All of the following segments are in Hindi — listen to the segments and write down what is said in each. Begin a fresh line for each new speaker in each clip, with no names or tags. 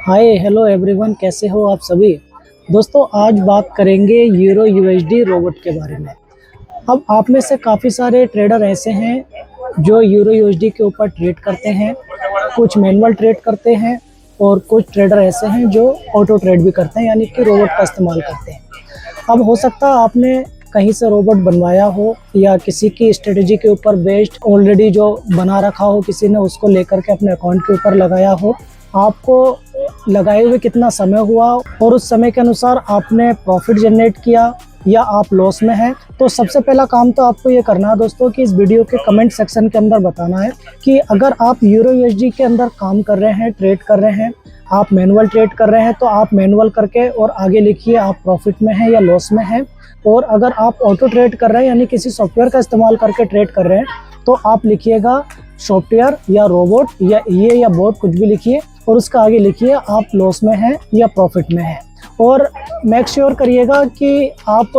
हाय हेलो एवरीवन, कैसे हो आप सभी। दोस्तों आज बात करेंगे यूरो यूएसडी रोबोट के बारे में। अब आप में से काफ़ी सारे ट्रेडर ऐसे हैं जो यूरो यूएसडी के ऊपर ट्रेड करते हैं, कुछ मैनुअल ट्रेड करते हैं और कुछ ट्रेडर ऐसे हैं जो ऑटो ट्रेड भी करते हैं, यानी कि रोबोट का इस्तेमाल करते हैं। अब हो सकता है आपने कहीं से रोबोट बनवाया हो या किसी की स्ट्रेटजी के ऊपर बेस्ड ऑलरेडी जो बना रखा हो, किसी ने उसको लेकर के अपने अकाउंट के ऊपर लगाया हो। आपको लगाए हुए कितना समय हुआ और उस समय के अनुसार आपने प्रॉफिट जनरेट किया या आप लॉस में हैं, तो सबसे पहला काम तो आपको ये करना है दोस्तों कि इस वीडियो के कमेंट सेक्शन के अंदर बताना है कि अगर आप यूरो यूएसडी के अंदर काम कर रहे हैं, ट्रेड कर रहे हैं, आप मैनुअल ट्रेड कर रहे हैं, तो आप मैनुअल करके और आगे लिखिए आप प्रॉफिट में हैं या लॉस में हैं। और अगर आप ऑटो ट्रेड कर रहे हैं यानी किसी सॉफ्टवेयर का इस्तेमाल करके ट्रेड कर रहे हैं, तो आप लिखिएगा सॉफ्टवेयर या रोबोट या ये या बोट, कुछ भी लिखिए और उसका आगे लिखिए आप लॉस में हैं या प्रॉफिट में हैं। और मेक श्योर करिएगा कि आप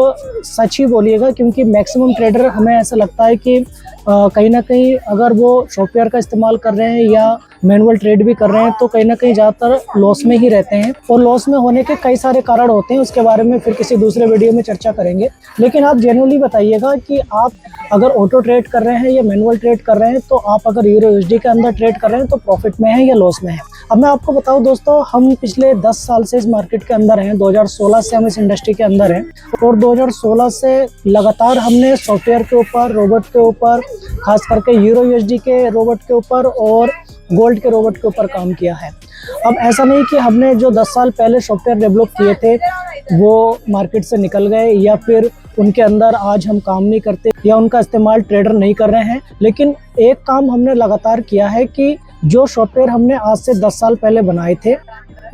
सच ही बोलिएगा, क्योंकि मैक्सिमम ट्रेडर हमें ऐसा लगता है कि कहीं ना कहीं अगर वो सॉफ्टवेयर का इस्तेमाल कर रहे हैं या मैनुअल ट्रेड भी कर रहे हैं तो कहीं ना कहीं ज़्यादातर लॉस में ही रहते हैं। और लॉस में होने के कई सारे कारण होते हैं, उसके बारे में फिर किसी दूसरे वीडियो में चर्चा करेंगे। लेकिन आप जेन्युइनली बताइएगा कि आप अगर ऑटो ट्रेड कर रहे हैं या मैनुअल ट्रेड कर रहे हैं, तो आप अगर यूरो यूएसडी के अंदर ट्रेड कर रहे हैं तो प्रॉफिट में हैं या लॉस में हैं। अब मैं आपको बताऊं दोस्तों, हम पिछले 10 साल से इस मार्केट के अंदर हैं। 2016 से हम इस इंडस्ट्री के अंदर हैं और 2016 से लगातार हमने सॉफ्टवेयर के ऊपर, रोबोट के ऊपर, खास करके यूरो यूएसडी के रोबोट के ऊपर और गोल्ड के रोबोट के ऊपर काम किया है। अब ऐसा नहीं कि हमने जो 10 साल पहले सॉफ्टवेयर डेवलप किए थे वो मार्केट से निकल गए या फिर उनके अंदर आज हम काम नहीं करते या उनका इस्तेमाल ट्रेडर नहीं कर रहे हैं। लेकिन एक काम हमने लगातार किया है कि जो सॉफ्टवेयर हमने आज से 10 साल पहले बनाए थे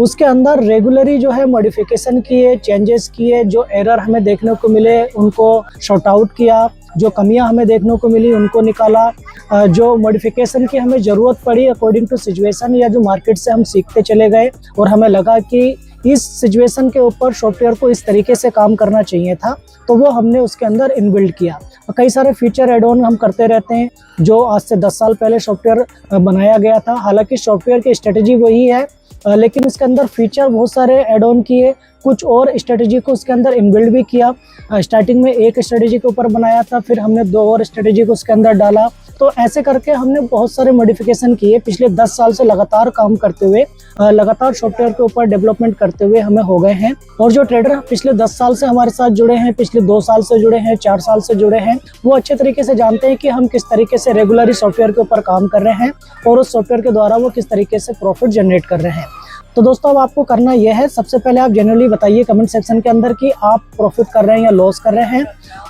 उसके अंदर रेगुलरली जो है मॉडिफिकेशन किए, चेंजेस किए, जो एरर हमें देखने को मिले उनको शॉर्ट आउट किया, जो कमियां हमें देखने को मिली उनको निकाला, जो मॉडिफिकेशन की हमें ज़रूरत पड़ी अकॉर्डिंग टू सिचुएशन या जो मार्केट से हम सीखते चले गए और हमें लगा कि इस सिचुएशन के ऊपर सॉफ्टवेयर को इस तरीके से काम करना चाहिए था, तो वो हमने उसके अंदर इनबिल्ड किया। कई सारे फीचर एड ऑन हम करते रहते हैं जो आज से 10 साल पहले सॉफ्टवेयर बनाया गया था। हालांकि सॉफ्टवेयर की स्ट्रेटजी वही है, लेकिन इसके अंदर फीचर बहुत सारे ऐड ऑन किए, कुछ और स्ट्रेटजी को उसके अंदर इनबिल्ड भी किया। स्टार्टिंग में एक स्ट्रेटजी के ऊपर बनाया था, फिर हमने 2 और स्ट्रेटजी को उसके अंदर डाला। तो ऐसे करके हमने बहुत सारे मॉडिफिकेशन किए। पिछले 10 साल से लगातार काम करते हुए, लगातार सॉफ्टवेयर के ऊपर डेवलपमेंट करते हुए हमें हो गए हैं। और जो ट्रेडर पिछले 10 साल से हमारे साथ जुड़े हैं, पिछले 2 साल से जुड़े हैं, 4 साल से जुड़े हैं, वो अच्छे तरीके से जानते हैं कि हम किस तरीके से रेगुलरली सॉफ्टवेयर के ऊपर काम कर रहे हैं और उस सॉफ्टवेयर के द्वारा वो किस तरीके से प्रॉफिट जनरेट कर रहे हैं। तो दोस्तों अब आपको करना यह है, सबसे पहले आप जनरली बताइए कमेंट सेक्शन के अंदर कि आप प्रॉफिट कर रहे हैं या लॉस कर रहे हैं।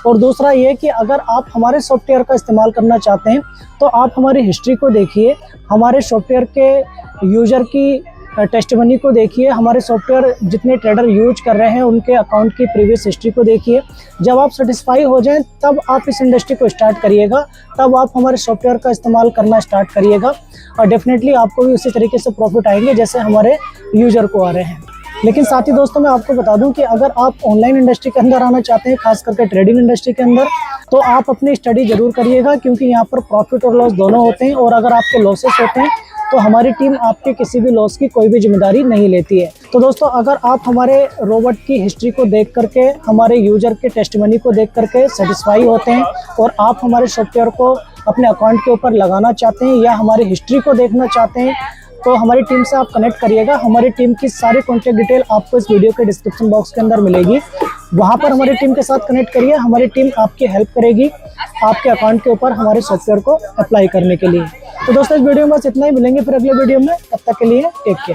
और दूसरा ये कि अगर आप हमारे सॉफ्टवेयर का इस्तेमाल करना चाहते हैं तो आप हमारी हिस्ट्री को देखिए, हमारे सॉफ्टवेयर के यूजर की टेस्टिमनी को देखिए, हमारे सॉफ्टवेयर जितने ट्रेडर यूज कर रहे हैं उनके अकाउंट की प्रीवियस हिस्ट्री को देखिए। जब आप सेटिस्फाई हो जाएं तब आप इस इंडस्ट्री को स्टार्ट करिएगा, तब आप हमारे सॉफ्टवेयर का इस्तेमाल करना स्टार्ट करिएगा और डेफिनेटली आपको भी उसी तरीके से प्रॉफिट आएंगे जैसे हमारे यूजर को आ रहे हैं। लेकिन साथ ही दोस्तों मैं आपको बता दूं कि अगर आप ऑनलाइन इंडस्ट्री के अंदर आना चाहते हैं, खास करके ट्रेडिंग इंडस्ट्री के अंदर, तो आप अपनी स्टडी जरूर करिएगा, क्योंकि यहाँ पर प्रॉफिट और लॉस दोनों होते हैं। और अगर आपके लॉसेस होते हैं तो हमारी टीम आपके किसी भी लॉस की कोई भी जिम्मेदारी नहीं लेती है। तो दोस्तों अगर आप हमारे रोबोट की हिस्ट्री को देख करके, हमारे यूजर के टेस्टिमनी को देख करके सेटिस्फाई होते हैं और आप हमारे सॉफ्टवेयर को अपने अकाउंट के ऊपर लगाना चाहते हैं या हमारी हिस्ट्री को देखना चाहते हैं, तो हमारी टीम से आप कनेक्ट करिएगा। हमारी टीम की सारी कॉन्टैक्ट डिटेल आपको इस वीडियो के डिस्क्रिप्शन बॉक्स के अंदर मिलेगी। वहां पर हमारी टीम के साथ कनेक्ट करिए, हमारी टीम आपकी हेल्प करेगी आपके अकाउंट के ऊपर हमारे सॉफ्टवेयर को अप्लाई करने के लिए। तो दोस्तों इस वीडियो में बस इतना ही, मिलेंगे फिर अगले वीडियो में, तब तक के लिए टेक केयर।